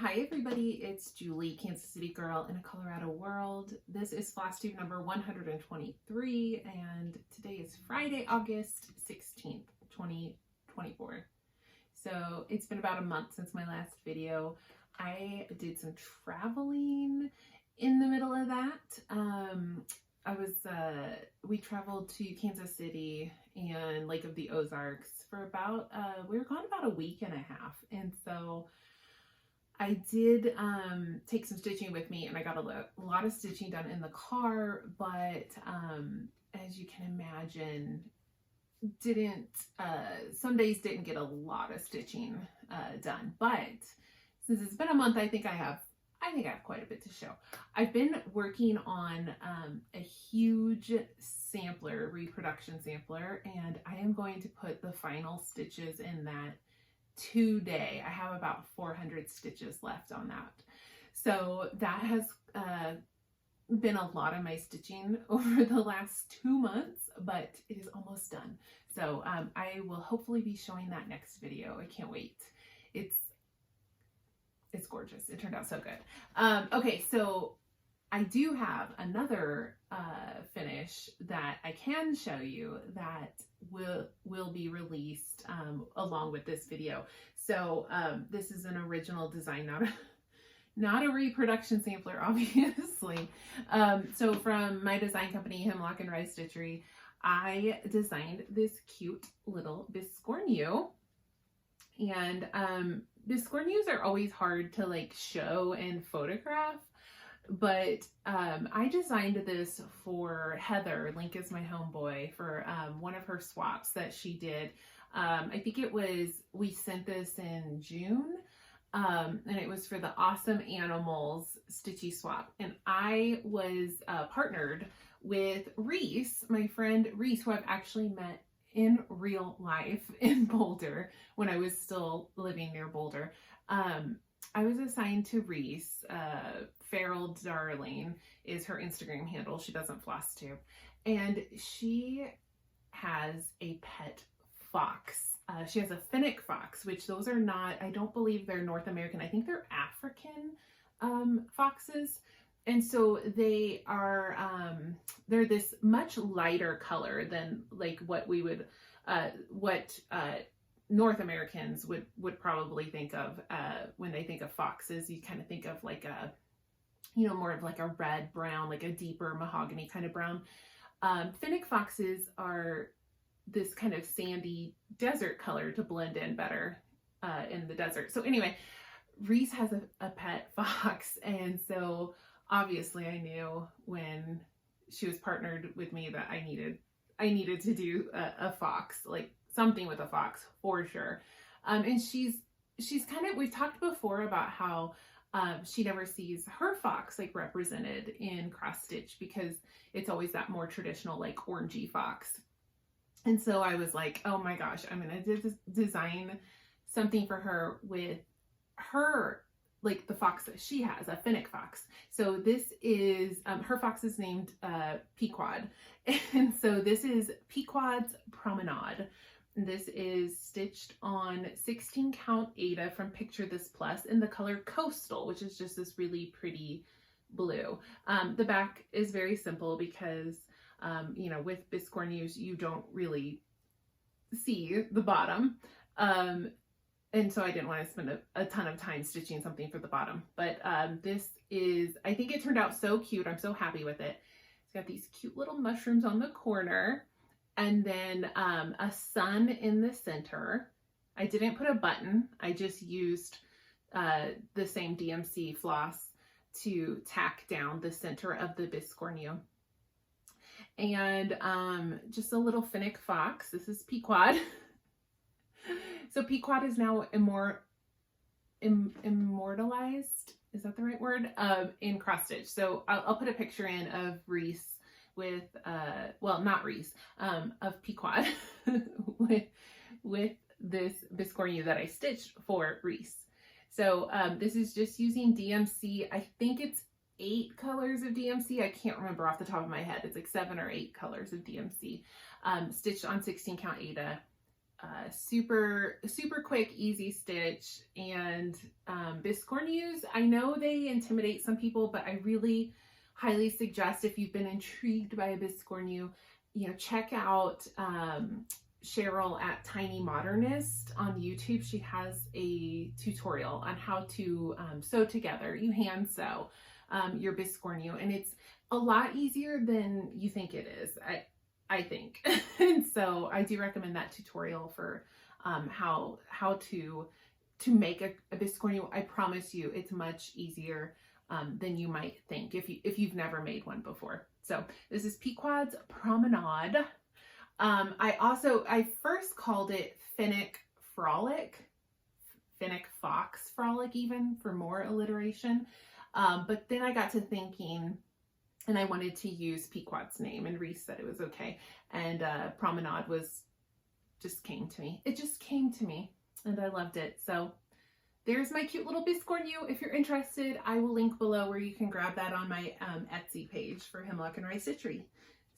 Hi everybody, it's Julie, Kansas City girl in a Colorado world. This is Flosstube number 123 and today is Friday, August 16th, 2024. So it's been about a month since my last video. I did some traveling in the middle of that. We traveled to Kansas City and Lake of the Ozarks for about, we were gone about a week and a half. And so I did take some stitching with me, and I got a lot of stitching done in the car, but as you can imagine, some days didn't get a lot of stitching done. But since it's been a month, I think I have quite a bit to show. I've been working on a huge sampler, reproduction sampler, and I am going to put the final stitches in that today. I have about 400 stitches left on that. So that has been a lot of my stitching over the last 2 months, but it is almost done. So I will hopefully be showing that next video. I can't wait. It's gorgeous. It turned out so good. Okay, so I do have another finish that I can show you that will be released along with this video. So this is an original design, not a reproduction sampler, obviously. So from my design company, Hemlock Rye Stitchery, I designed this cute little biscornu. And biscornus are always hard to like show and photograph. But I designed this for Heather, Link is my homeboy, for one of her swaps that she did. I think we sent this in June, and it was for the Awesome Animals Stitchy Swap. And I was partnered with Reese, my friend Reese, who I've actually met in real life in Boulder when I was still living near Boulder. I was assigned to Reese. Feral Darling is her Instagram handle. She doesn't Flosstube. And she has a pet fox. She has a fennec fox, which those are not, I don't believe they're North American. I think they're African foxes. And so they are, they're this much lighter color than like what we would, North Americans would probably think of when they think of foxes. You kind of think of like a, more of like a red brown, like a deeper mahogany kind of brown. Fennec foxes are this kind of sandy desert color to blend in better in the desert. So anyway, Reese has a pet fox, and so obviously I knew when she was partnered with me that I needed to do a fox, like something with a fox for sure. And she's kind of, we've talked before about how she never sees her fox like represented in cross stitch because it's always that more traditional like orangey fox. And so I was like, oh my gosh, I'm gonna design something for her with her, like the fox that she has, a fennec fox. So this is, her fox is named Pequod. And so this is Pequod's Promenade. This is stitched on 16 count Aida from Picture This Plus in the color Coastal, which is just this really pretty blue. The back is very simple because, with biscornus, you don't really see the bottom. And so I didn't want to spend a ton of time stitching something for the bottom. But this is, I think it turned out so cute. I'm so happy with it. It's got these cute little mushrooms on the corner. And then a sun in the center. I didn't put a button. I just used the same DMC floss to tack down the center of the biscornu. And just a little fennec fox. This is Pequod. So Pequod is now immortalized. Is that the right word? In cross stitch. So I'll put a picture in of Reese with, well, not Reese, of Pequod with this biscornu that I stitched for Reese. So this is just using DMC. I think it's 8 colors of DMC. I can't remember off the top of my head. It's like 7 or 8 colors of DMC, stitched on 16 count Aida. super quick, easy stitch. And biscornues, I know they intimidate some people, but I really highly suggest, if you've been intrigued by a biscornu, you know, check out Cheryl at Tiny Modernist on YouTube. She has a tutorial on how to sew together. You hand sew your biscornu, and it's a lot easier than you think it is, I think. And so I do recommend that tutorial for how to make a biscornu. I promise you it's much easier than you might think if you've never made one before. So this is Pequod's Promenade. I first called it Finnick Frolic, Finnick Fox Frolic, even for more alliteration. But then I got to thinking, and I wanted to use Pequod's name, and Reese said it was okay. And Promenade just came to me. It just came to me, and I loved it. So there's my cute little biscornu. If you're interested, I will link below where you can grab that on my Etsy page for Hemlock Rye Stitchery.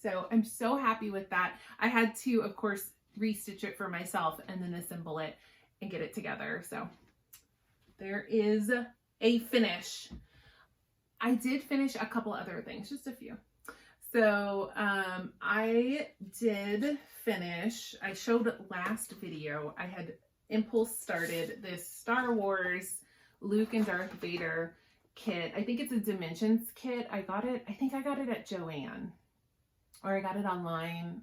So I'm so happy with that. I had to, of course, restitch it for myself and then assemble it and get it together. So there is a finish. I did finish a couple other things, just a few. So I did finish, I showed last video, I had impulse started this Star Wars Luke and Darth Vader kit. I think it's a Dimensions kit. I think I got it at Joann, or I got it online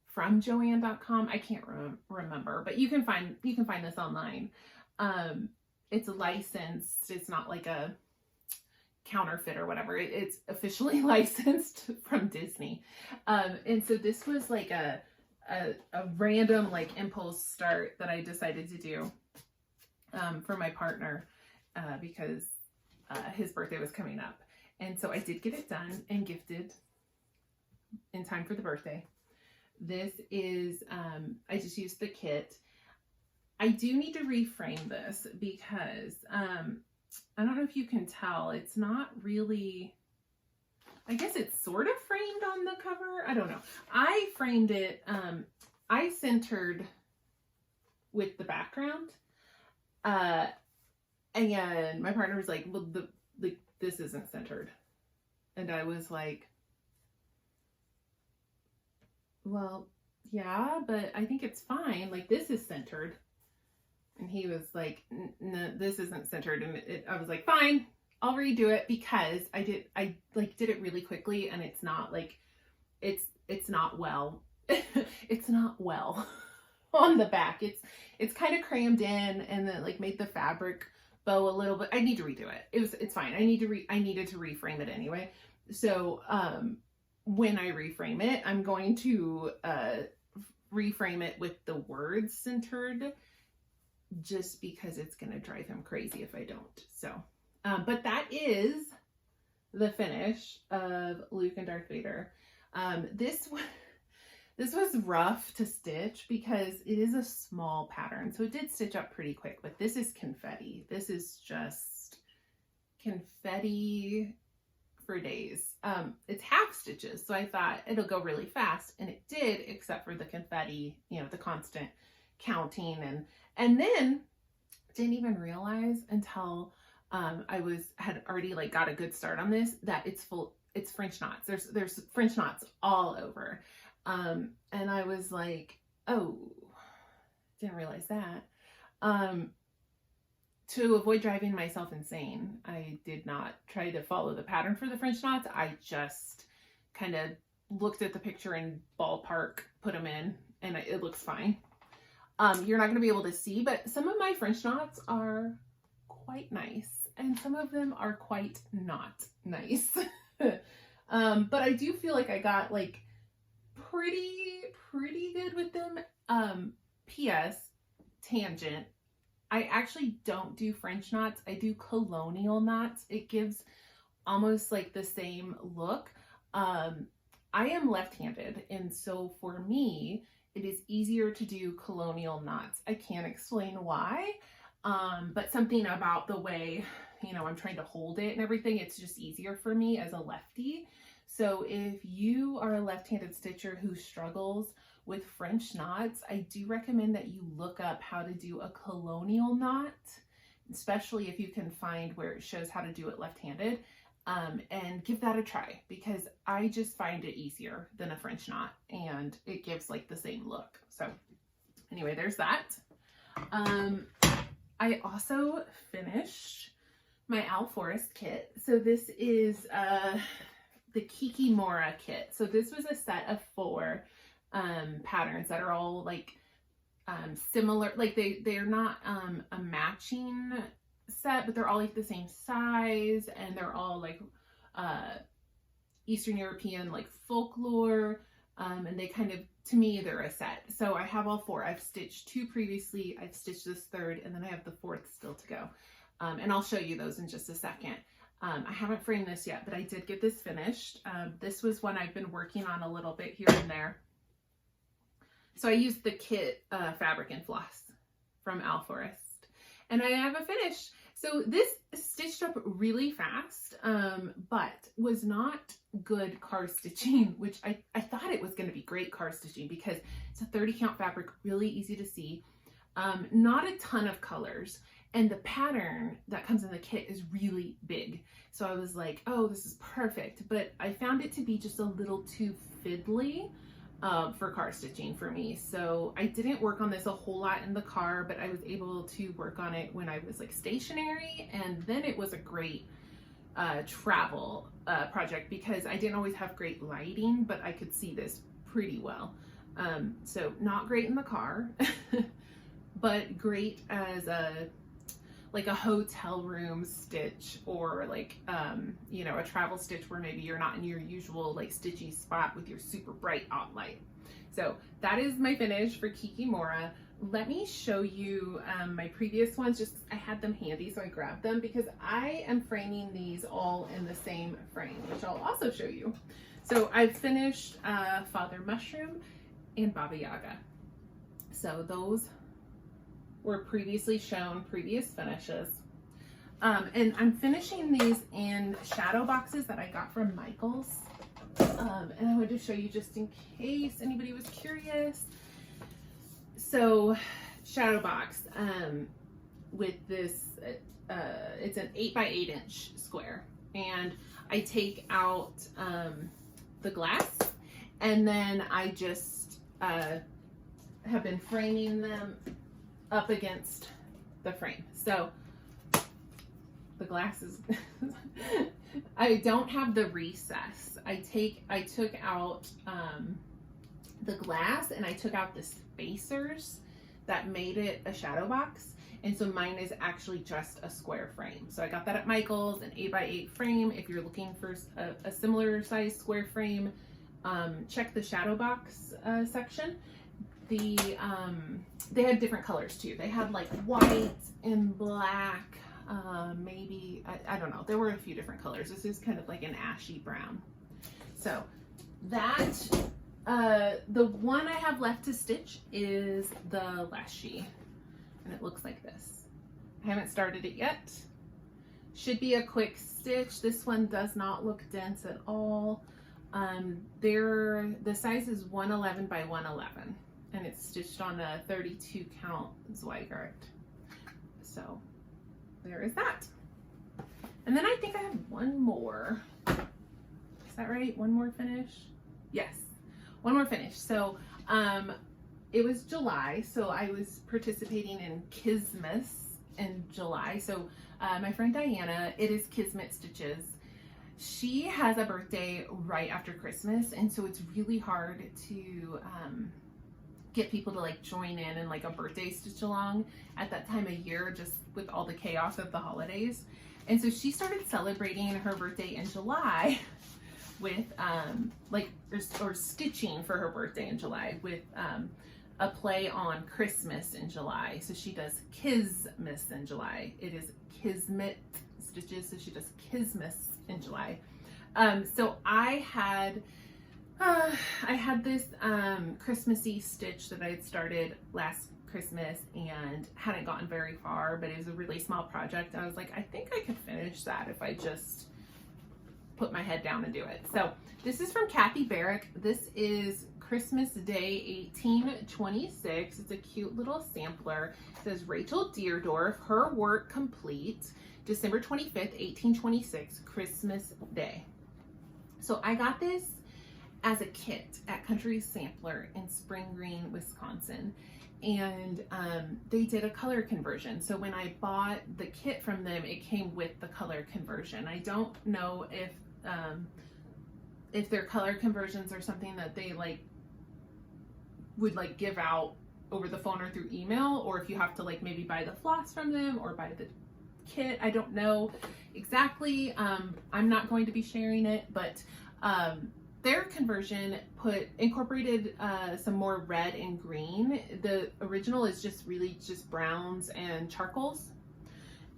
from Joann.com. I can't remember, but you can find this online. It's licensed. It's not like a counterfeit or whatever. It's officially licensed from Disney. And so this was like a random like impulse start that I decided to do for my partner because his birthday was coming up. And so I did get it done and gifted in time for the birthday. This is, I just used the kit. I do need to reframe this because I don't know if you can tell, it's not really, I guess it's sort of framed on the cover. I don't know. I framed it, I centered with the background. And my partner was like, well, this isn't centered. And I was like, well, yeah, but I think it's fine. Like, this is centered. And he was like, no, this isn't centered. And I was like, fine, I'll redo it, because I did it really quickly, and it's not like, it's not well, it's not well on the back. It's kind of crammed in, and then like made the fabric bow a little bit. I need to redo it. It's fine. I needed to reframe it anyway. So, when I reframe it, I'm going to, reframe it with the words centered, just because it's going to drive him crazy if I don't. So, but that is the finish of Luke and Darth Vader. This was rough to stitch because it is a small pattern. So it did stitch up pretty quick, but this is confetti. This is just confetti for days. It's half stitches. So I thought it'll go really fast, and it did, except for the confetti, you know, the constant counting, and then didn't even realize until I had already like got a good start on this, that it's French knots. There's French knots all over. And I was like, oh, didn't realize that. To avoid driving myself insane, I did not try to follow the pattern for the French knots. I just kind of looked at the picture and ballpark put them in, and it looks fine. You're not going to be able to see, but some of my French knots are quite nice, and some of them are quite not nice. But I do feel like I got like pretty good with them. P.S. tangent. I actually don't do French knots. I do colonial knots. It gives almost like the same look. I am left-handed, and so for me, it is easier to do colonial knots. I can't explain why, but something about the way, you know, I'm trying to hold it and everything, it's just easier for me as a lefty. So if you are a left-handed stitcher who struggles with French knots, I do recommend that you look up how to do a colonial knot, especially if you can find where it shows how to do it left-handed, and give that a try, because I just find it easier than a French knot and it gives like the same look. So anyway, there's that. I also finished my Owl Forest kit. So this is the Kikimora kit. So this was a set of 4 patterns that are all like similar, like they're not a matching set, but they're all like the same size, and they're all like Eastern European, like folklore, and they kind of, to me, they're a set. So I have all 4. I've stitched 2 previously, I've stitched this 3rd, and then I have the 4th still to go. And I'll show you those in just a second. I haven't framed this yet, but I did get this finished. This was one I've been working on a little bit here and there. So I used the kit fabric and floss from Owl Forest, and I have a finish. So this stitched up really fast, but was not good car stitching, which I thought it was going to be great car stitching because it's a 30 count fabric, really easy to see, not a ton of colors, and the pattern that comes in the kit is really big. So I was like, oh, this is perfect, but I found it to be just a little too fiddly for car stitching for me. So I didn't work on this a whole lot in the car, but I was able to work on it when I was like stationary, and then it was a great travel project because I didn't always have great lighting, but I could see this pretty well. So not great in the car, but great as a hotel room stitch, or like you know, a travel stitch where maybe you're not in your usual like stitchy spot with your super bright out light. So that is my finish for Kikimora. Let me show you my previous ones. Just, I had them handy, so I grabbed them because I am framing these all in the same frame, which I'll also show you. So I've finished Father Mushroom and Baba Yaga. So those were previously shown, previous finishes. And I'm finishing these in shadow boxes that I got from Michael's. And I wanted to show you just in case anybody was curious. So shadow box with this, it's an 8x8 inch square. And I take out the glass, and then I just have been framing them up against the frame. So the glass is I don't have the recess. I took out the glass, and I took out the spacers that made it a shadow box, and so mine is actually just a square frame. So I got that at Michael's, an 8x8 frame. If you're looking for a similar size square frame, check the shadow box section. They had different colors too. They had like white and black, maybe, I don't know. There were a few different colors. This is kind of like an ashy brown. So that, the one I have left to stitch is the Leshy, and it looks like this. I haven't started it yet. Should be a quick stitch. This one does not look dense at all. The size is 111 by 111. And it's stitched on a 32 count Zweigart. So there is that. And then I think I have one more. Is that right? One more finish? Yes, one more finish. So it was July, so I was participating in Kismet in July. So my friend Diana, it is Kismet Stitches. She has a birthday right after Christmas, and so it's really hard to get people to like join in and like a birthday stitch along at that time of year, just with all the chaos of the holidays. And so she started celebrating her birthday in July with or stitching for her birthday in July with a play on Christmas in July. So she does Kismet in July. It is Kismet Stitches, so she does Kismet in July. So I had this Christmassy stitch that I had started last Christmas and hadn't gotten very far, but it was a really small project. I was like, I think I could finish that if I just put my head down and do it. So this is from Kathy Barrick. This is Christmas Day 1826. It's a cute little sampler. It says Rachel Deerdorf, her work complete, December 25th, 1826, Christmas Day. So I got this as a kit at Country Sampler in Spring Green, Wisconsin. And they did a color conversion. So when I bought the kit from them, it came with the color conversion. I don't know if their color conversions are something that they like would like give out over the phone or through email, or if you have to like maybe buy the floss from them or buy the kit. I don't know exactly. I'm not going to be sharing it, but their conversion incorporated some more red and green. The original is just really just browns and charcoals,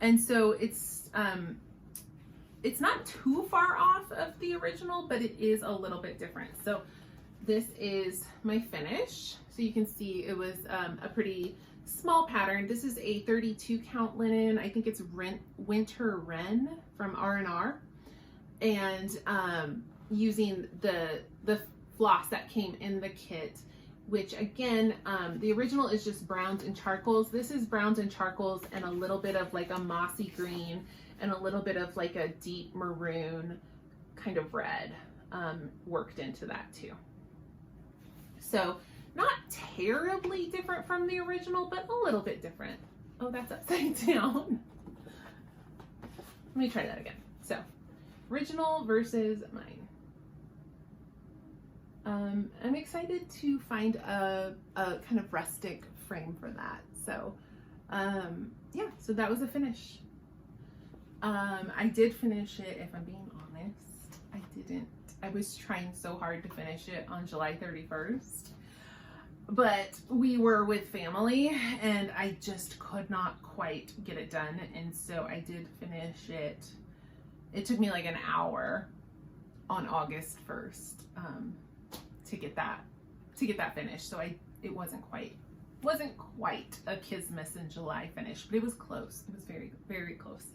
and so it's not too far off of the original, but it is a little bit different. So this is my finish. So you can see it was a pretty small pattern. This is a 32 count linen. I think it's Winter Wren from R&R, and using the floss that came in the kit, which again, the original is just browns and charcoals. This is browns and charcoals and a little bit of like a mossy green and a little bit of like a deep maroon kind of red worked into that too. So not terribly different from the original, but a little bit different. Oh, that's upside down. Let me try that again. So original versus mine. I'm excited to find a kind of rustic frame for that. So yeah, so that was a finish. I did finish it, if I'm being honest. I was trying so hard to finish it on July 31st, but we were with family and I just could not quite get it done. And so I did finish it. It took me like an hour on August 1st to get that finished. So it wasn't quite a Kismet in July finish, but it was close. It was very, very close.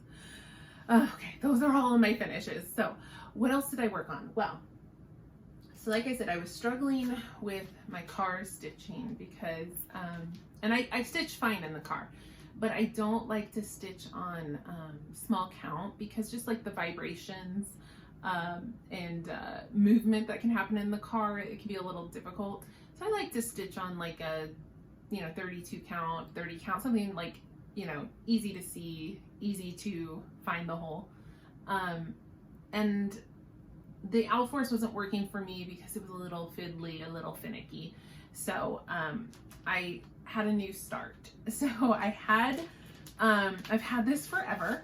Okay, those are all of my finishes. So what else did I work on? Well, so like I said, I was struggling with my car stitching because, and I stitch fine in the car, but I don't like to stitch on small count because just like the vibrations and movement that can happen in the car, it can be a little difficult. So I like to stitch on like a, 32 count, 30 count, something like, easy to see, easy to find the hole. And the Alforce wasn't working for me because it was a little fiddly, a little finicky. So I had a new start. So I've had this forever.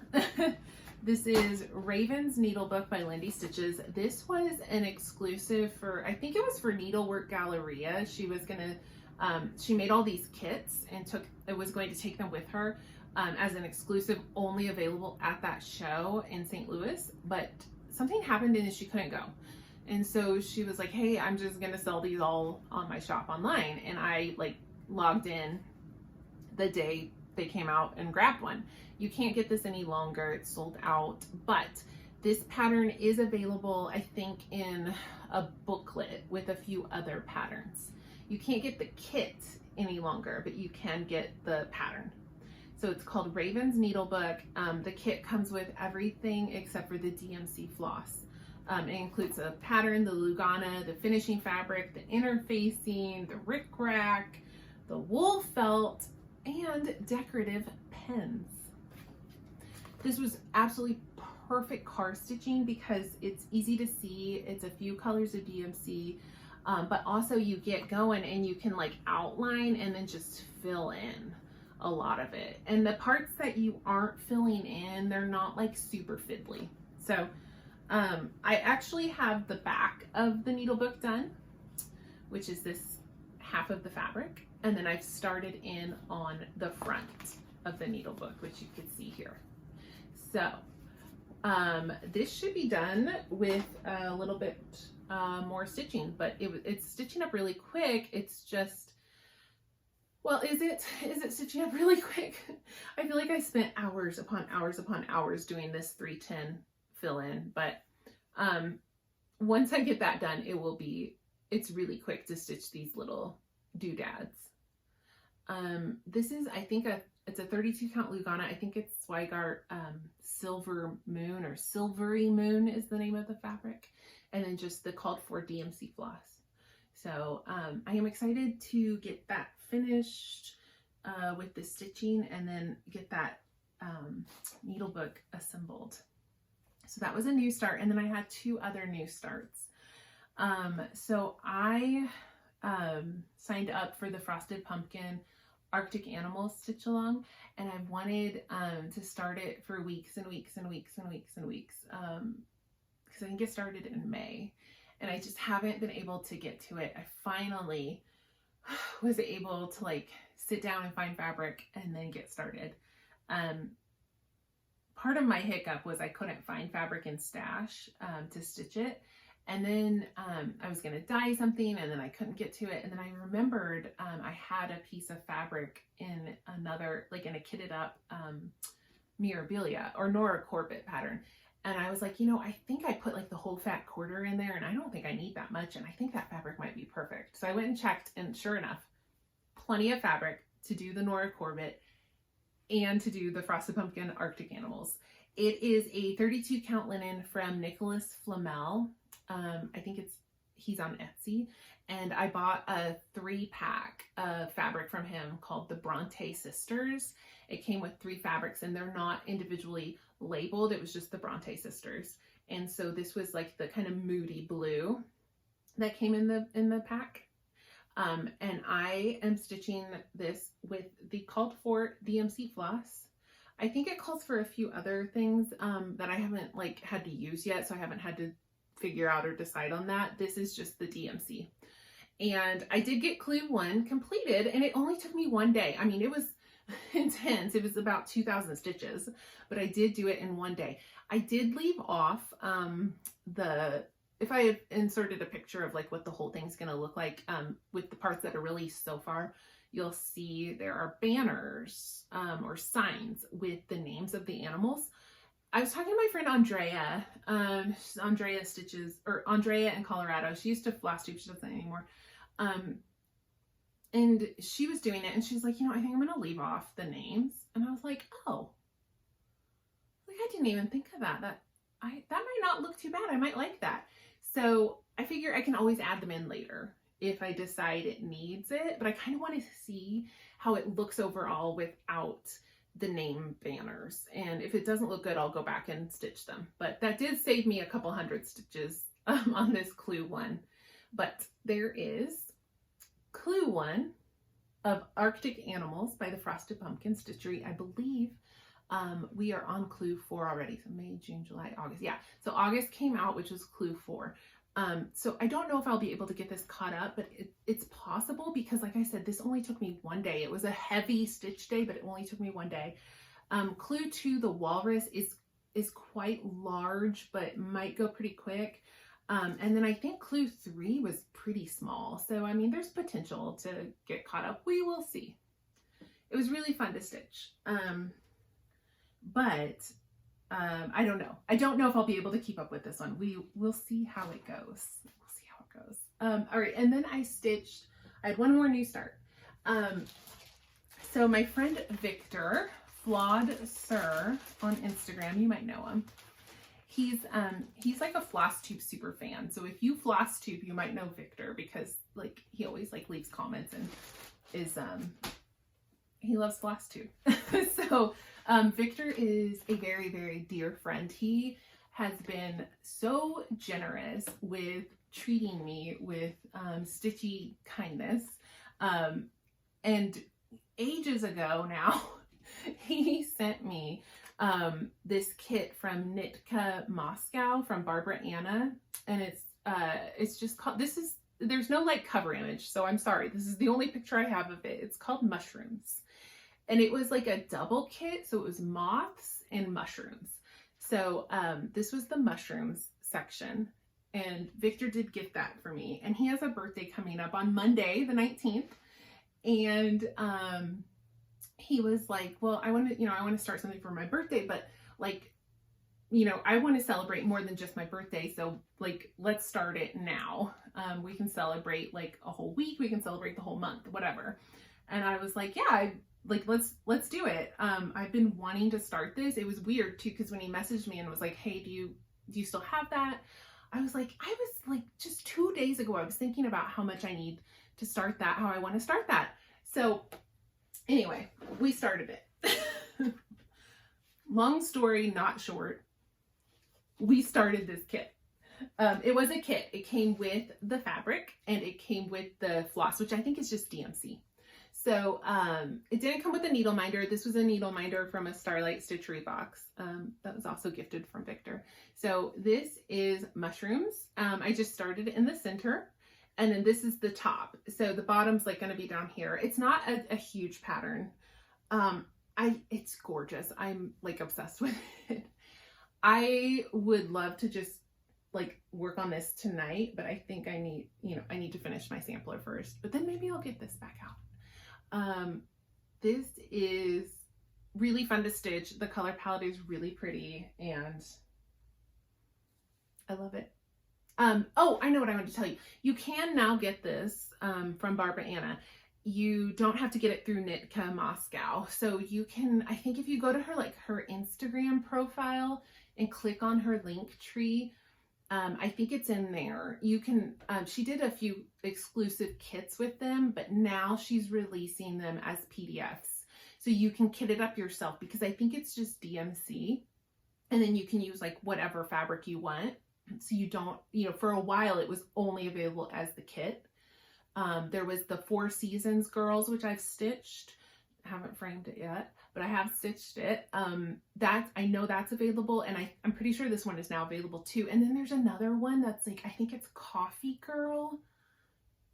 This is Raven's Needlebook by Lindy Stitches. This was an exclusive for, I think it was for Needlework Galleria. She was gonna, she made all these kits and was going to take them with her as an exclusive, only available at that show in St. Louis, but something happened and she couldn't go. And so she was like, hey, I'm just gonna sell these all on my shop online. And I like logged in the day they came out and grabbed one. You can't get this any longer, it's sold out, but this pattern is available, I think, in a booklet with a few other patterns. You can't get the kit any longer, but you can get the pattern. So it's called Raven's Needlebook. The kit comes with everything except for the DMC floss. It includes a pattern, the Lugana, the finishing fabric, the interfacing, the rickrack, the wool felt, and decorative pens. This was absolutely perfect car stitching because it's easy to see. It's a few colors of DMC, but also you get going and you can like outline and then just fill in a lot of it. And the parts that you aren't filling in, they're not like super fiddly. So I actually have the back of the needlebook done, which is this half of the fabric. And then I've started in on the front of the needlebook, which you can see here. So this should be done with a little bit more stitching, but it's stitching up really quick. It's just, well, is it stitching up really quick? I feel like I spent hours upon hours upon hours doing this 310 fill in, but once I get that done, it will be it's really quick to stitch these little doodads. This is, I think, it's a 32 count Lugana. I think it's Zweigart Silver Moon, or Silvery Moon is the name of the fabric. And then just the called for DMC floss. So I am excited to get that finished with the stitching, and then get that needle book assembled. So that was a new start. And then I had 2 other new starts. So I signed up for the Frosted Pumpkin Arctic Animals stitch along, and I've wanted to start it for weeks and weeks and weeks and weeks and weeks, because I think it started in May, and I just haven't been able to get to it. I finally was able to like sit down and find fabric and then get started. Part of my hiccup was I couldn't find fabric in stash to stitch it. And then I was going to dye something, and then I couldn't get to it. And then I remembered I had a piece of fabric in another, like in a kitted up Mirabilia or Nora Corbett pattern. And I was like, you know, I think I put like the whole fat quarter in there, and I don't think I need that much. And I think that fabric might be perfect. So I went and checked, and sure enough, plenty of fabric to do the Nora Corbett and to do the Frosted Pumpkin Arctic Animals. It is a 32 count linen from Nicholas Flamel. I think he's on Etsy, and I bought a 3-pack of fabric from him called the Bronte Sisters. It came with 3 fabrics, and they're not individually labeled. It was just the Bronte Sisters. And so this was like the kind of moody blue that came in the pack. And I am stitching this with the called for DMC floss. I think it calls for a few other things that I haven't like had to use yet, so I haven't had to figure out or decide on that. This is just the DMC. And I did get clue 1 completed, and it only took me 1 day. I mean, it was intense. It was about 2,000 stitches, but I did do it in 1 day. I did leave off if I had inserted a picture of like what the whole thing's going to look like with the parts that are released so far, you'll see there are banners or signs with the names of the animals. I was talking to my friend Andrea. Andrea stitches, or Andrea in Colorado. She used to Flosstube. She doesn't anymore. And she was doing it, and she's like, you know, I think I'm going to leave off the names. And I was like, oh, like I didn't even think of that. That might not look too bad. I might like that. So I figure I can always add them in later if I decide it needs it. But I kind of want to see how it looks overall without the name banners, and if it doesn't look good, I'll go back and stitch them. But that did save me a couple hundred stitches on this clue 1. But there is clue 1 of Arctic Animals by the Frosted Pumpkin Stitchery. I believe we are on clue 4 already. So May, June, July, August. Yeah, so August came out, which was clue 4. So I don't know if I'll be able to get this caught up, but it's possible, because like I said, this only took me 1 day. It was a heavy stitch day, but it only took me 1 day. Clue 2, the walrus, is quite large, but might go pretty quick. And then I think clue 3 was pretty small. So, I mean, there's potential to get caught up. We will see. It was really fun to stitch. But I don't know. I don't know if I'll be able to keep up with this one. We'll see how it goes. We'll see how it goes. All right. And then I had 1 more new start. So my friend Victor, Flawed Sir on Instagram, you might know him. He's like a Flosstube super fan. So if you Flosstube, you might know Victor, because like he always like leaves comments and he loves Flosstube. So Victor is a very, very dear friend. He has been so generous with treating me with stitchy kindness. And ages ago now, he sent me this kit from Nitka Moscow from Barbara Anna, and it's just called, there's no like cover image, so I'm sorry, this is the only picture I have of it. It's called Mushrooms, and it was like a double kit, so it was moths and mushrooms. So this was the mushrooms section, and Victor did get that for me, and he has a birthday coming up on Monday the 19th, and he was like, well, I want to start something for my birthday, but like, you know, I want to celebrate more than just my birthday. So like, let's start it now. We can celebrate like a whole week. We can celebrate the whole month, whatever. And I was like, yeah, let's do it. I've been wanting to start this. It was weird too, because when he messaged me and was like, hey, do you still have that? I was like, just 2 days ago, I was thinking about how much I need to start that, how I want to start that. So anyway, we started it. Long story, not short. We started this kit. It was a kit. It came with the fabric and it came with the floss, which I think is just DMC. So it didn't come with a needle minder. This was a needle minder from a Starlight Stitchery box that was also gifted from Victor. So this is mushrooms. I just started in the center, and then this is the top. So the bottom's like going to be down here. It's not a huge pattern. It's gorgeous. I'm like obsessed with it. I would love to just like work on this tonight, but I think I need to finish my sampler first, but then maybe I'll get this back out. This is really fun to stitch. The color palette is really pretty and I love it. Oh, I know what I wanted to tell you. You can now get this from Barbara Anna. You don't have to get it through Nitka Moscow. So you can, I think if you go to her Instagram profile and click on her link tree, I think it's in there. You can, she did a few exclusive kits with them, but now she's releasing them as PDFs. So you can kit it up yourself because I think it's just DMC. And then you can use like whatever fabric you want. So you don't, for a while it was only available as the kit. There was the Four Seasons Girls, which I've stitched. I haven't framed it yet, but I have stitched it. I know that's available, and I'm pretty sure this one is now available too. And then there's another one that's like, I think it's Coffee Girl.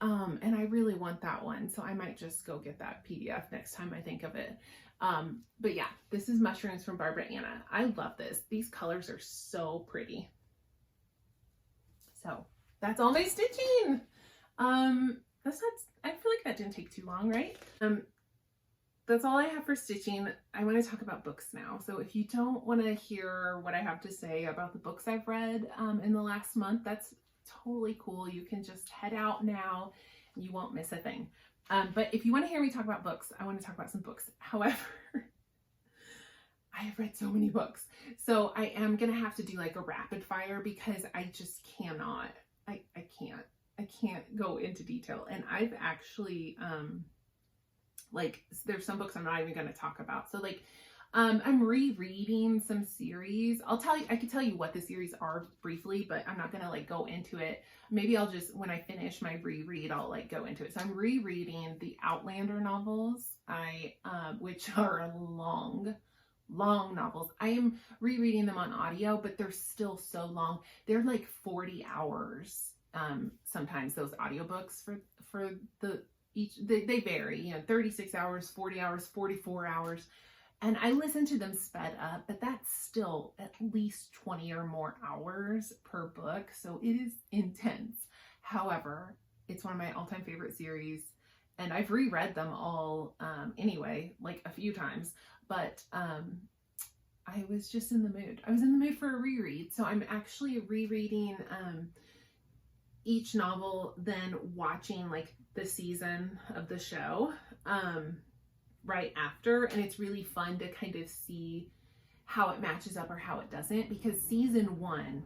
And I really want that one. So I might just go get that PDF next time I think of it. But yeah, this is Mushrooms from Barbara Anna. I love this. These colors are so pretty. So that's all my stitching. I feel like that didn't take too long, right? That's all I have for stitching. I want to talk about books now. So if you don't want to hear what I have to say about the books I've read in the last month, that's totally cool. You can just head out now and you won't miss a thing. But if you want to hear me talk about books, I want to talk about some books. However, I have read so many books. So I am going to have to do like a rapid fire because I just cannot. I can't go into detail. And I've actually, there's some books I'm not even going to talk about. So I'm rereading some series. I could tell you what the series are briefly, but I'm not going to like go into it. Maybe I'll just, when I finish my reread, I'll like go into it. So I'm rereading the Outlander novels, which are long novels. I am rereading them on audio, but they're still so long. They're like 40 hours. Sometimes those audiobooks for they vary, 36 hours, 40 hours, 44 hours. And I listen to them sped up, but that's still at least 20 or more hours per book. So it is intense. However, it's one of my all-time favorite series. And I've reread them all anyway, like a few times. But I was just in the mood. I was in the mood for a reread. So I'm actually rereading each novel, then watching like the season of the show right after. And it's really fun to kind of see how it matches up or how it doesn't, because season 1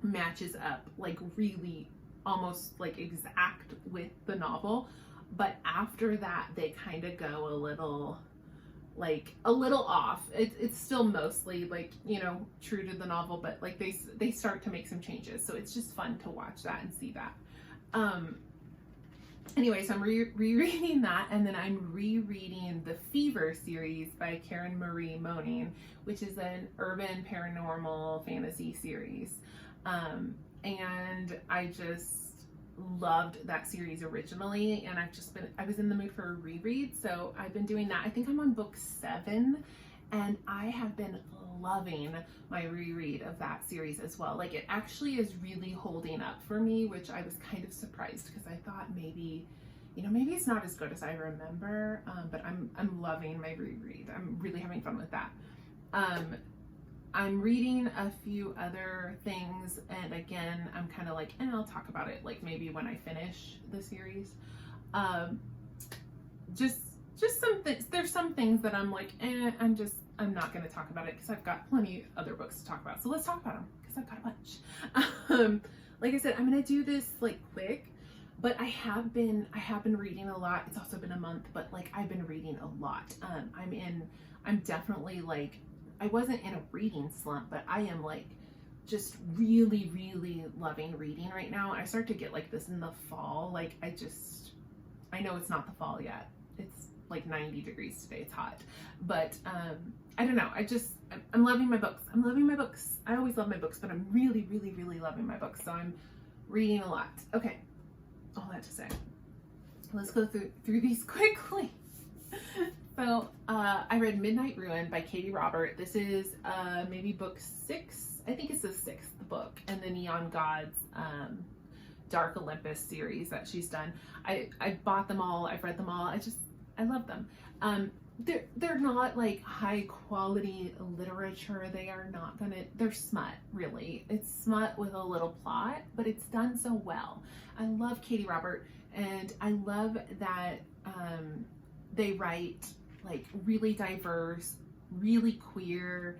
matches up like really almost like exact with the novel. But after that, they kind of go a little off. It's still mostly like, true to the novel, but like they start to make some changes. So it's just fun to watch that and see that. Anyway, so I'm rereading that, and then I'm rereading the Fever series by Karen Marie Moning, which is an urban paranormal fantasy series. And I just loved that series originally, and I was in the mood for a reread, so I've been doing that. I think I'm on book 7, and I have been loving my reread of that series as well. Like, it actually is really holding up for me, which I was kind of surprised because I thought maybe it's not as good as I remember, but I'm loving my reread. I'm really having fun with that. I'm reading a few other things, and again, I'm kind of like, I'll talk about it like maybe when I finish the series. Just some things. There's some things that I'm like, I'm not going to talk about it because I've got plenty other books to talk about. So let's talk about them because I've got a bunch. Like I said, I'm going to do this like quick, but I have been reading a lot. It's also been a month, but like I've been reading a lot. I'm definitely like, I wasn't in a reading slump, but I am like just really, really loving reading right now. I start to get like this in the fall. Like I know it's not the fall yet. It's like 90 degrees today. It's hot, but I don't know. I'm loving my books. I'm loving my books. I always love my books, but I'm really, really, really loving my books. So I'm reading a lot. Okay. All that to say, let's go through these quickly. So I read Midnight Ruin by Katie Robert. This is maybe book 6. I think it's the 6th book in the Neon Gods Dark Olympus series that she's done. I bought them all. I've read them all. I love them. They're not like high quality literature. They're smut, really. It's smut with a little plot, but it's done so well. I love Katie Robert, and I love that they write like really diverse, really queer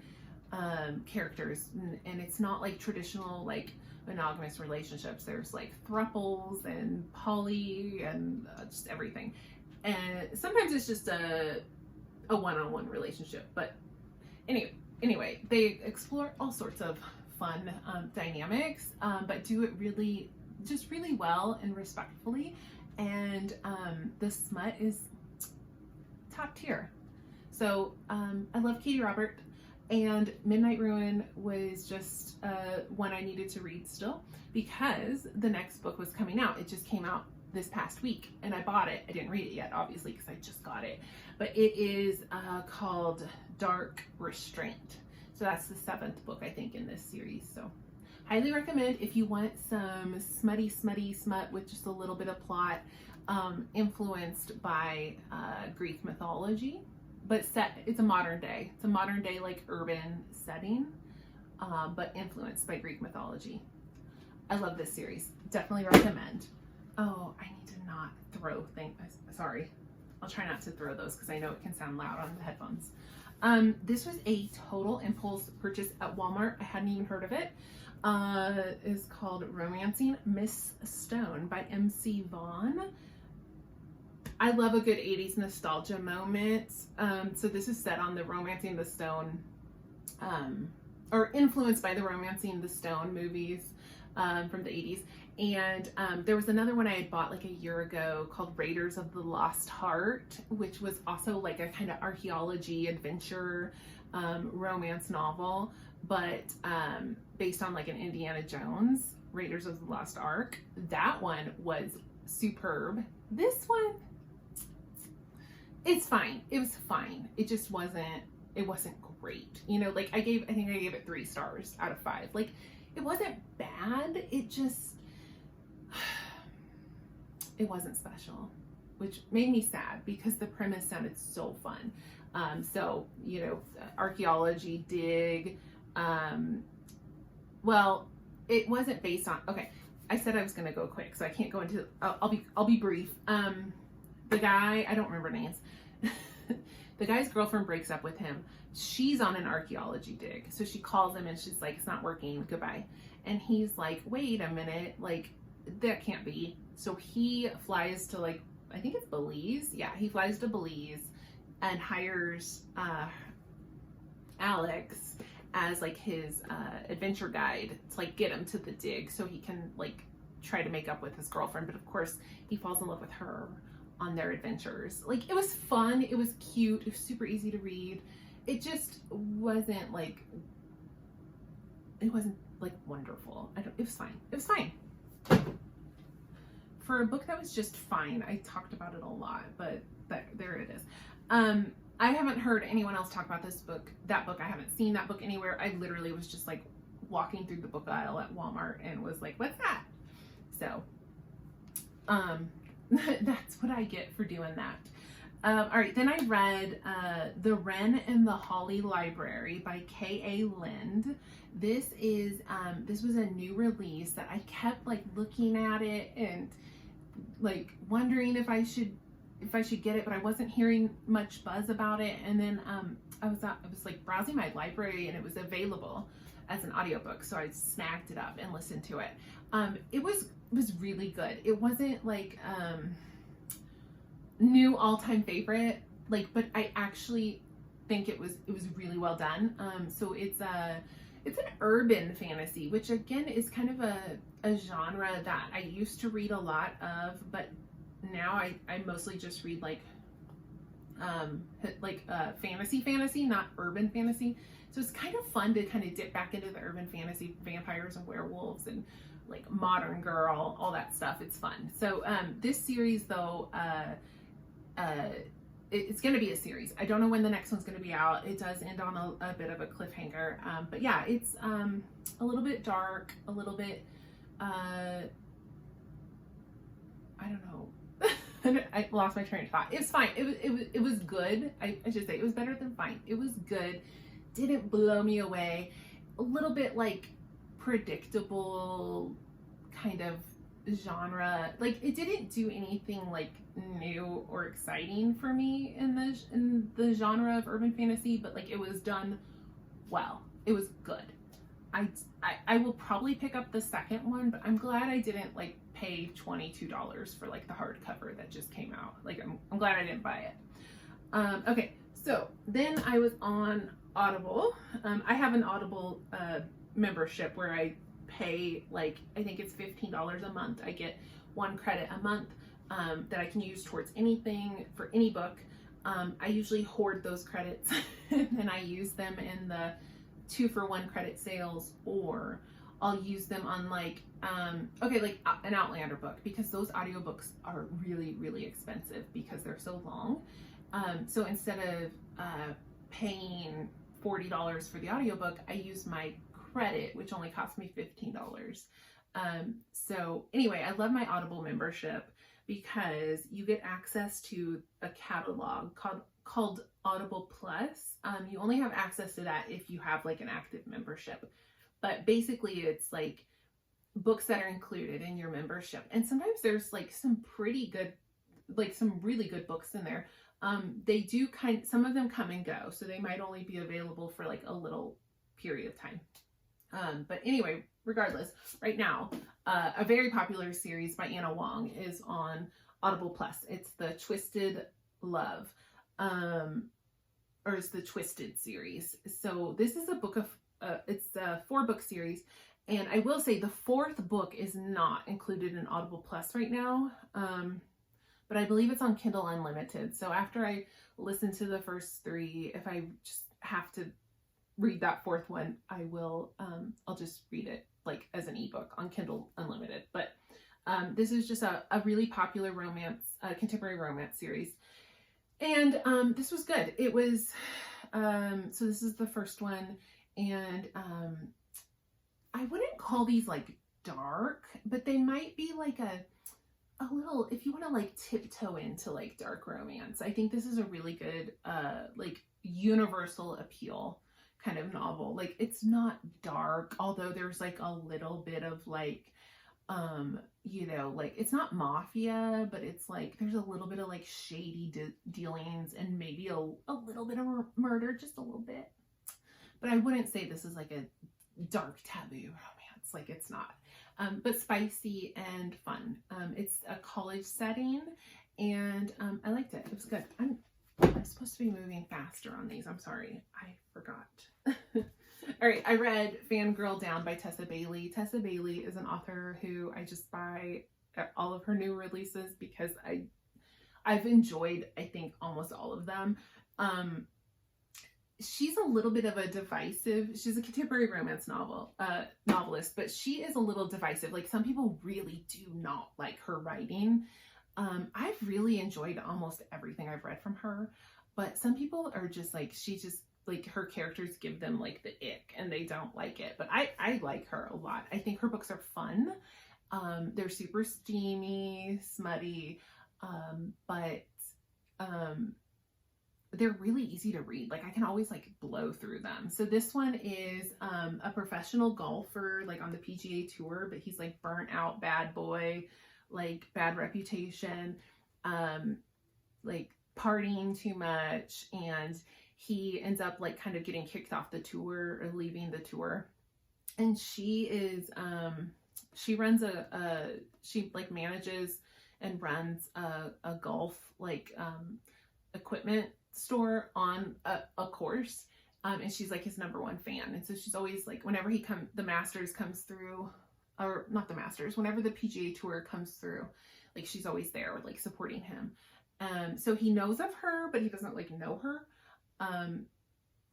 characters, and it's not like traditional like monogamous relationships. There's like thruples and poly and just everything. And sometimes it's just a one-on-one relationship. But anyway, they explore all sorts of fun dynamics, but do it really well and respectfully. And the smut is top tier. So I love Katie Robert, and Midnight Ruin was just one I needed to read still because the next book was coming out. It just came out this past week, and I bought it. I didn't read it yet, obviously, because I just got it. But it is called Dark Restraint. So that's the 7th book, I think, in this series. So highly recommend if you want some smutty smut with just a little bit of plot, influenced by Greek mythology, but it's a modern day. It's a modern day like urban setting, but influenced by Greek mythology. I love this series. Definitely recommend. Oh, I need to not throw things. Sorry. I'll try not to throw those because I know it can sound loud on the headphones. This was a total impulse purchase at Walmart. I hadn't even heard of it. It's called Romancing Miss Stone by MC Vaughn. I love a good 80s nostalgia moment. So this is set on the Romancing the Stone, or influenced by the Romancing the Stone movies from the 80s. And there was another one I had bought like a year ago called Raiders of the Lost Heart, which was also like a kind of archaeology adventure romance novel, but based on like an Indiana Jones, Raiders of the Lost Ark. That one was superb. This one, it's fine. It was fine. It just wasn't great. You know, like I think I gave it 3 stars out of 5. Like it wasn't bad. It wasn't special, which made me sad because the premise sounded so fun. So, you know, archaeology dig. Well, it wasn't based on, okay, I said I was going to go quick, so I can't go into, I'll be brief. The guy, I don't remember names. The guy's girlfriend breaks up with him. She's on an archaeology dig. So she calls him and she's like, it's not working, goodbye. And he's like, wait a minute, like, that can't be. So he flies to like, I think it's Belize. Yeah, he flies to Belize and hires Alex as like his adventure guide to like get him to the dig so he can like try to make up with his girlfriend. But of course he falls in love with her on their adventures. Like it was fun, it was cute, it was super easy to read. It just wasn't like, wonderful. It was fine. It was fine. For a book that was just fine, I talked about it a lot, but there it is. I haven't heard anyone else talk about that book. I haven't seen that book anywhere. I literally was just like walking through the book aisle at Walmart and was like, what's that? So, that's what I get for doing that. All right, then I read The Wren and the Holly Library by K.A. Lind. This was a new release that I kept like looking at it and like wondering if I should get it, but I wasn't hearing much buzz about it. And then I was like browsing my library and it was available as an audiobook, so I snagged it up and listened to it. It was really good. It wasn't like new all-time favorite, like, but I actually think it was really well done. So it's an urban fantasy, which again is kind of a genre that I used to read a lot of, but now I mostly just read like fantasy, not urban fantasy. So it's kind of fun to kind of dip back into the urban fantasy, vampires and werewolves and like modern girl, all that stuff. It's fun. So this series though, it's going to be a series. I don't know when the next one's going to be out. It does end on a bit of a cliffhanger. But yeah, it's a little bit dark, a little bit, I don't know. I lost my train of thought. It was fine. It was good. I should say it was better than fine. It was good. Didn't blow me away. A little bit like predictable kind of genre. Like it didn't do anything like new or exciting for me in the genre of urban fantasy, but like it was done well. It was good. I will probably pick up the second one, but I'm glad I didn't like pay $22 for like the hardcover that just came out. Like I'm glad I didn't buy it. Okay, so then I was on Audible. I have an Audible membership where I pay like, I think it's $15 a month. I get 1 credit a month that I can use towards anything for any book. I usually hoard those credits and I use them in the 2-for-1 credit sales, or I'll use them on like like an Outlander book, because those audiobooks are really, really expensive because they're so long. So instead of paying $40 for the audiobook, I use my credit, which only cost me $15. So anyway, I love my Audible membership because you get access to a catalog called Audible Plus. You only have access to that if you have like an active membership, but basically it's like books that are included in your membership. And sometimes there's like some pretty good, like some really good books in there. They do some of them come and go, so they might only be available for like a little period of time. But anyway, regardless, right now, a very popular series by Anna Wong is on Audible Plus. It's the Twisted Love, or it's the Twisted series. So this is a book of, it's a 4-book series. And I will say the 4th book is not included in Audible Plus right now. But I believe it's on Kindle Unlimited. So after I listen to the first 3, if I just have to read that 4th one, I will, I'll just read it like as an ebook on Kindle Unlimited. But this is just a really popular romance, contemporary romance series. And this was good. It was, so this is the first one. And I wouldn't call these like dark, but they might be like a little, if you want to like tiptoe into like dark romance, I think this is a really good like universal appeal kind of novel. Like it's not dark, although there's like a little bit of like you know, like it's not mafia, but it's like there's a little bit of like shady dealings and maybe a little bit of murder, just a little bit. But I wouldn't say this is like a dark taboo romance, like it's not. But spicy and fun. It's a college setting, and I liked it. It was good. I'm supposed to be moving faster on these. I'm sorry. I forgot. All right. I read Fangirl Down by Tessa Bailey. Tessa Bailey is an author who I just buy all of her new releases because I've enjoyed, I think, almost all of them. She's a little bit of a divisive, she's a contemporary romance novelist, but she is a little divisive. Like some people really do not like her writing. I've really enjoyed almost everything I've read from her, but some people are just like, she just like, her characters give them like the ick and they don't like it. But I like her a lot. I think her books are fun. They're super steamy, smutty, but they're really easy to read. Like I can always like blow through them. So this one is a professional golfer, like on the PGA tour, but he's like burnt out bad boy, like bad reputation, like partying too much, and he ends up like kind of getting kicked off the tour or leaving the tour. And she is she runs she like manages and runs a golf like equipment store on a course, and she's like his number one fan. And so she's always like, whenever the Masters comes through, or not the Masters, whenever the PGA Tour comes through, like she's always there like supporting him. So he knows of her, but he doesn't like know her.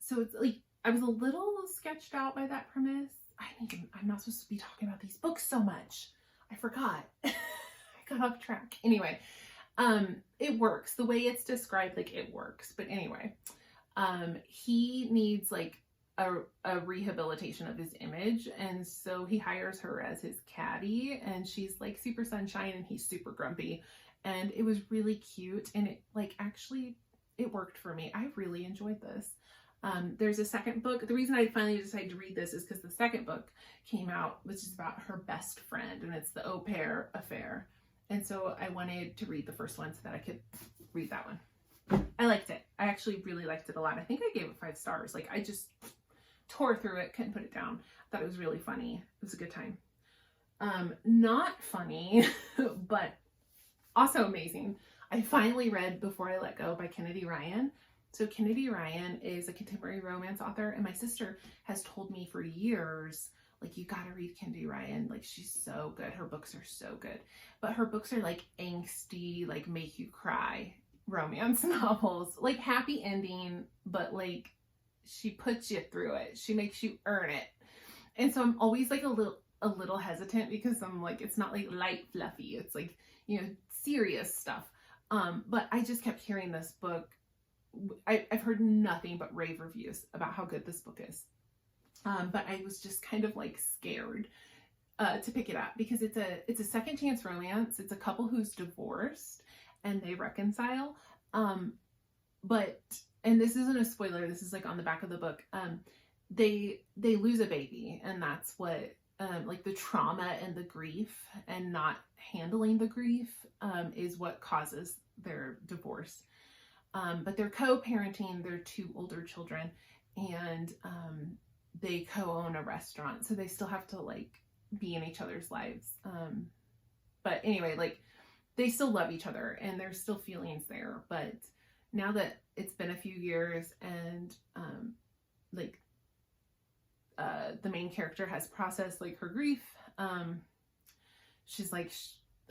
So it's like, I was a little sketched out by that premise. I'm not supposed to be talking about these books so much. I forgot. I got off track. Anyway, it works. The way it's described, like it works. But anyway, he needs like a rehabilitation of his image. And so he hires her as his caddy, and she's like super sunshine and he's super grumpy. And it was really cute. And it like, actually, it worked for me. I really enjoyed this. There's a second book. The reason I finally decided to read this is because the second book came out, which is about her best friend, and it's the au pair affair. And so I wanted to read the first one so that I could read that one. I liked it. I actually really liked it a lot. I think I gave it 5 stars. Like I just tore through it, couldn't put it down. I thought it was really funny. It was a good time. Not funny, but also amazing. I finally read Before I Let Go by Kennedy Ryan. So Kennedy Ryan is a contemporary romance author, and my sister has told me for years, like, you gotta read Kennedy Ryan. Like, she's so good. Her books are so good. But her books are like angsty, like make you cry romance novels. Like happy ending, but like she puts you through it. She makes you earn it. And so I'm always like a little hesitant, because I'm like, it's not like light fluffy. It's like, you know, serious stuff. But I just kept hearing this book. I've heard nothing but rave reviews about how good this book is. But I was just kind of like scared to pick it up, because it's a second chance romance. It's a couple who's divorced and they reconcile. But, and this isn't a spoiler, this is like on the back of the book. They lose a baby, and that's what, like the trauma and the grief and not handling the grief, is what causes their divorce. But they're co-parenting their 2 older children, and they co-own a restaurant, so they still have to like be in each other's lives. But anyway, like they still love each other and there's still feelings there. But now that it's been a few years, and like the main character has processed like her grief, she's like,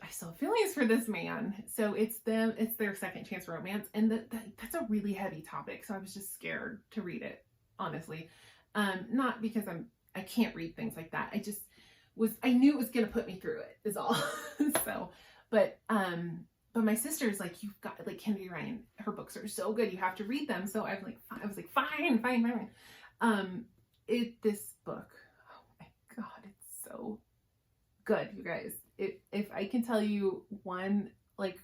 I still have feelings for this man. So it's their second chance romance, and that's a really heavy topic. So I was just scared to read it, honestly. Not because I can't read things like that. I knew it was going to put me through it, is all. So, but my sister's like, you've got, like, Kennedy Ryan, her books are so good, you have to read them. So I was like, fine. This book, oh my God, it's so good, you guys. If I can tell you one like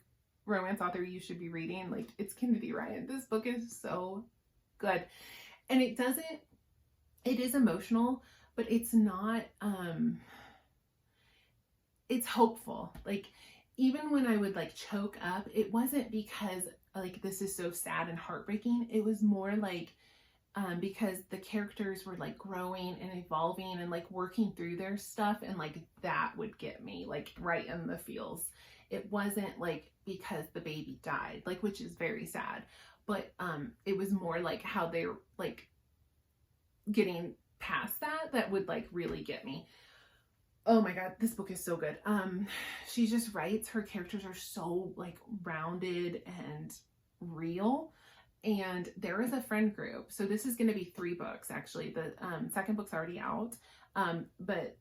romance author you should be reading, like, it's Kennedy Ryan. This book is so good. And it is emotional, but it's not, it's hopeful. Like, even when I would like choke up, it wasn't because like this is so sad and heartbreaking. It was more like, because the characters were like growing and evolving and like working through their stuff, and like that would get me like right in the feels. It wasn't like because the baby died, like, which is very sad, but it was more like how they're like getting past that would like really get me. Oh my God, this book is so good. She just writes, her characters are so like rounded and real. And there is a friend group. So this is going to be 3 books, actually. The second book's already out. But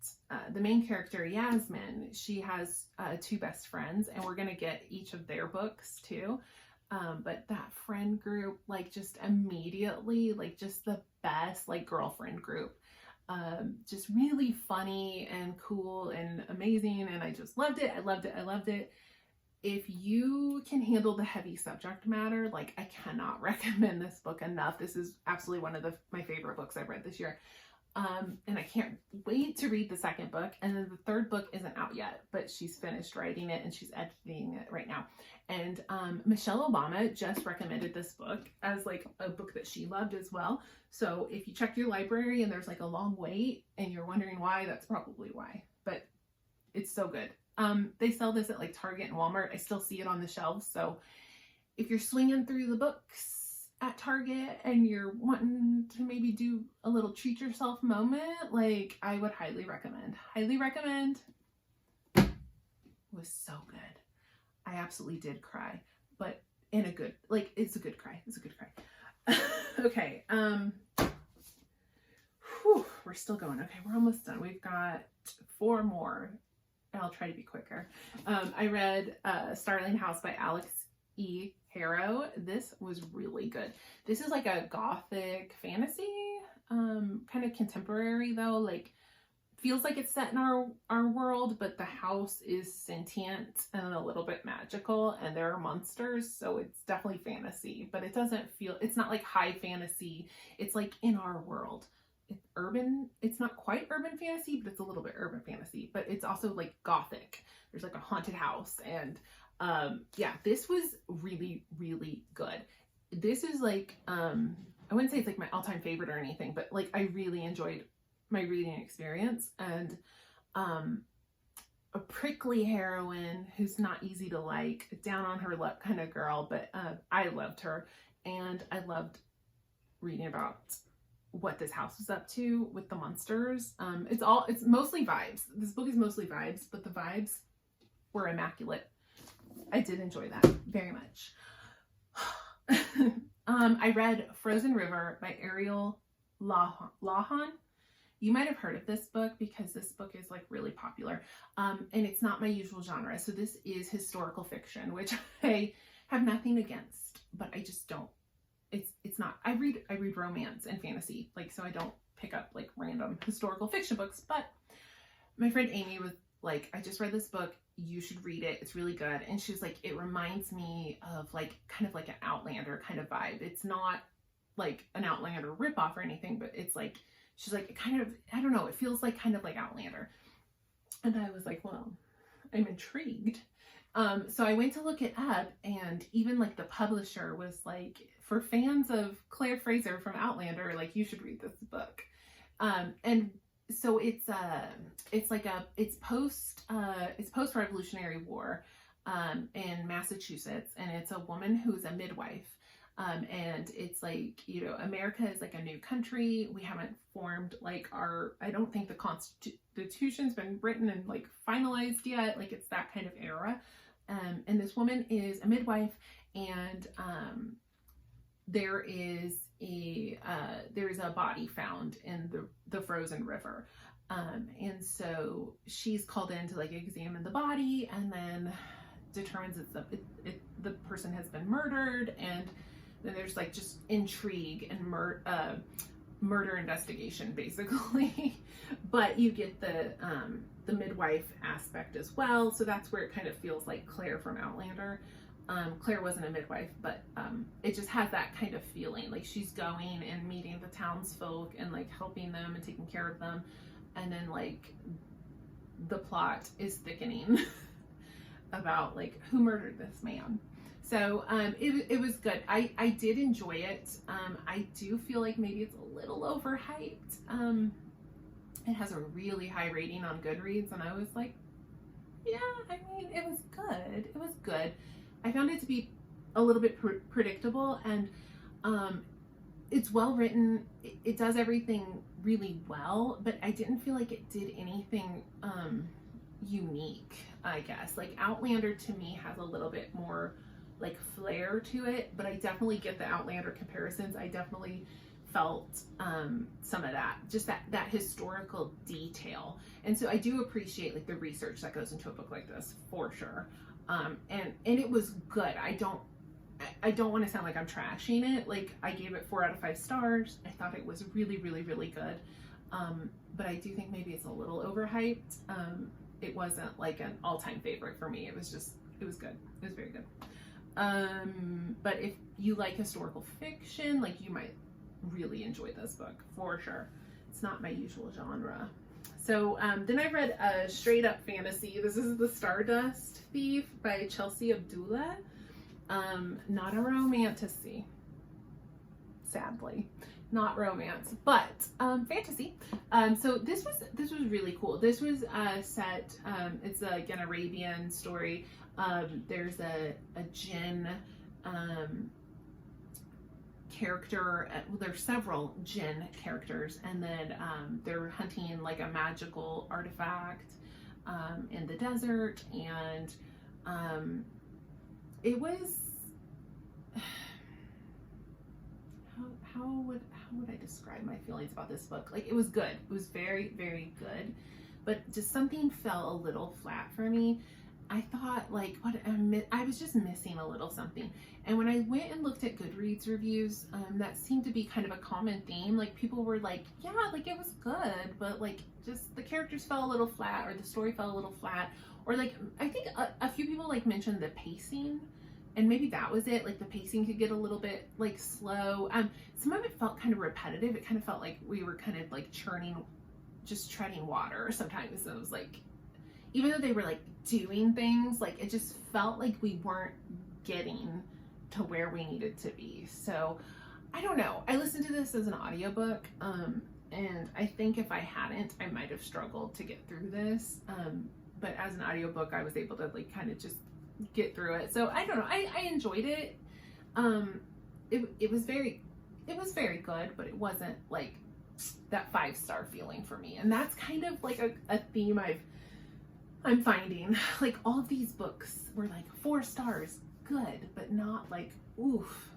the main character, Yasmin, she has 2 best friends, and we're going to get each of their books too. But that friend group, like, just immediately, like, just the best, like, girlfriend group. Just really funny and cool and amazing. And I just loved it. I loved it. if you can handle the heavy subject matter, like I cannot recommend this book enough. This is absolutely one of my favorite books I've read this year. And I can't wait to read the second book. And then the third book isn't out yet, but she's finished writing it and she's editing it right now. And Michelle Obama just recommended this book as like a book that she loved as well. So if you check your library and there's like a long wait and you're wondering why, that's probably why. But it's so good. They sell this at like Target and Walmart. I still see it on the shelves. So if you're swinging through the books at Target and you're wanting to maybe do a little treat yourself moment, like I would highly recommend. Highly recommend. It was so good. I absolutely did cry, but in a good, like it's a good cry. It's a good cry. Okay. We're still going. Okay, we're almost done. We've got 4 more. I'll try to be quicker. I read Starling House by Alex E. Harrow. This was really good. This is like a gothic fantasy, kind of contemporary though, like feels like it's set in our world, but the house is sentient and a little bit magical and there are monsters, so it's definitely fantasy, but it doesn't feel, it's not like high fantasy. It's like in our world. It's urban. It's not quite urban fantasy, but it's a little bit urban fantasy, but it's also like gothic. There's like a haunted house and yeah, this was really, really good. This is like, I wouldn't say it's like my all-time favorite or anything, but like I really enjoyed my reading experience. And a prickly heroine who's not easy to like, down on her luck kind of girl, but I loved her and I loved reading about what this house was up to with the monsters. It's mostly vibes. This book is mostly vibes, but the vibes were immaculate. I did enjoy that very much. I read Frozen River by Ariel Lawhon. You might have heard of this book because this book is like really popular. And it's not my usual genre. So this is historical fiction, which I have nothing against, but I just don't. It's not. I read romance and fantasy, like, so I don't pick up like random historical fiction books. But my friend Amy was like, I just read this book, you should read it, it's really good. And she was like, it reminds me of like kind of like an Outlander kind of vibe. It's not like an Outlander ripoff or anything, but it's like, she's like, it kind of, I don't know, it feels like kind of like Outlander. And I was like, well, I'm intrigued. So I went to look it up, and even like the publisher was like, for fans of Claire Fraser from Outlander, like you should read this book. And so it's post-Revolutionary War in Massachusetts, and it's a woman who's a midwife. And it's like, you know, America is like a new country. We haven't formed like I don't think the Constitution's been written and like finalized yet. Like it's that kind of era. And this woman is a midwife, and there is a body found in the frozen river. And so she's called in to like examine the body, and then determines the person has been murdered. And then there's like just intrigue and murder investigation basically. But you get the midwife aspect as well. So that's where it kind of feels like Claire from Outlander. Claire wasn't a midwife, but it just has that kind of feeling. Like she's going and meeting the townsfolk and like helping them and taking care of them. And then like the plot is thickening about like who murdered this man. So it was good. I did enjoy it. I do feel like maybe it's a little overhyped. It has a really high rating on Goodreads, and I was like, yeah, I mean, it was good. It was good. I found it to be a little bit predictable, and it's well written. It does everything really well, but I didn't feel like it did anything unique, I guess. Like Outlander to me has a little bit more like flair to it, but I definitely get the Outlander comparisons. I definitely felt some of that, just that historical detail. And so I do appreciate like the research that goes into a book like this for sure. And it was good. I don't want to sound like I'm trashing it. Like I gave it 4 out of 5 stars. I thought it was really, really, really good. But I do think maybe it's a little overhyped. It wasn't like an all-time favorite for me. It was just, It was good. It was very good. But if you like historical fiction, like you might really enjoy this book for sure. It's not my usual genre. So then I read a straight up fantasy. This is The Stardust Thief by Chelsea Abdullah. Not a romantasy, sadly. Not romance, but fantasy. So this was really cool. This was set. It's like an Arabian story. There's a jinn character. Well, there's several jinn characters, and then they're hunting like a magical artifact in the desert, and it was. How would I describe my feelings about this book? Like, it was good. It was very, very good, but just something fell a little flat for me. I thought, like, I was just missing a little something. And when I went and looked at Goodreads reviews, that seemed to be kind of a common theme. Like, people were like, yeah, like, it was good, but like, just the characters fell a little flat, or the story fell a little flat, or like, I think a few people like mentioned the pacing. And maybe that was it. Like, the pacing could get a little bit like slow. Some of it felt kind of repetitive. It kind of felt like we were kind of like just treading water sometimes. It was like, even though they were like doing things, like it just felt like we weren't getting to where we needed to be. So I don't know. I listened to this as an audiobook. And I think if I hadn't, I might have struggled to get through this. But as an audiobook, I was able to like kind of just get through it. So I don't know. I enjoyed it. It was very good, but it wasn't like that 5-star feeling for me. And that's kind of like a theme I'm finding. Like, all of these books were like 4 stars, good, but not like oof.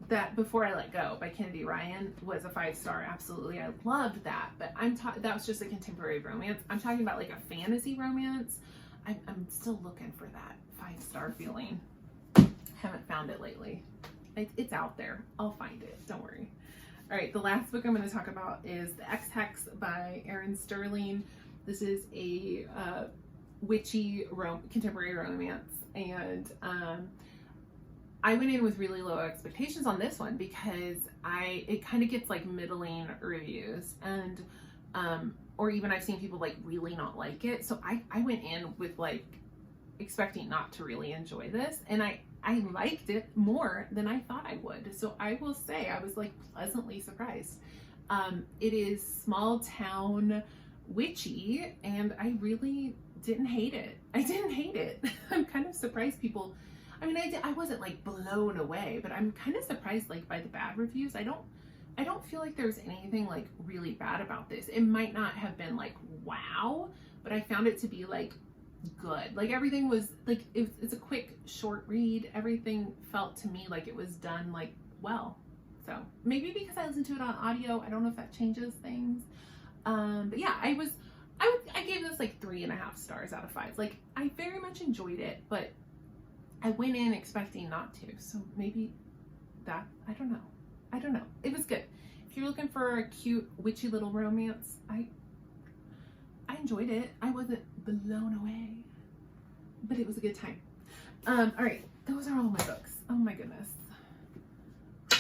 That Before I Let Go by Kennedy Ryan was a 5-star. Absolutely, I loved that. But that was just a contemporary romance. I'm talking about like a fantasy romance. I'm still looking for that 5-star feeling. Haven't found it lately. It's out there. I'll find it. Don't worry. All right, the last book I'm going to talk about is The Ex-Hex by Erin Sterling. This is a witchy contemporary romance, and I went in with really low expectations on this one because it kind of gets like middling reviews, and or even I've seen people like really not like it. So I went in with like expecting not to really enjoy this, and I liked it more than I thought I would. So I will say I was like pleasantly surprised. It is small town witchy, and I really didn't hate it. I didn't hate it. I'm kind of surprised people. I mean, I wasn't like blown away, but I'm kind of surprised like by the bad reviews. I don't feel like there's anything like really bad about this. It might not have been like wow, but I found it to be like good. Like, everything was like, it's a quick short read. Everything felt to me like it was done like well. So maybe because I listened to it on audio, I don't know if that changes things. But yeah, I gave this like 3.5 stars out of 5. Like, I very much enjoyed it, but I went in expecting not to. So maybe that, I don't know. It was good. If you're looking for a cute witchy little romance, I enjoyed it. I wasn't blown away, but it was a good time. All right, those are all my books. Oh my goodness. I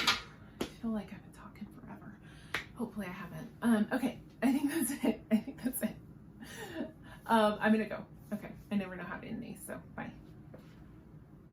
feel like I've been talking forever. Hopefully I haven't. Okay, I think that's it. I'm gonna go.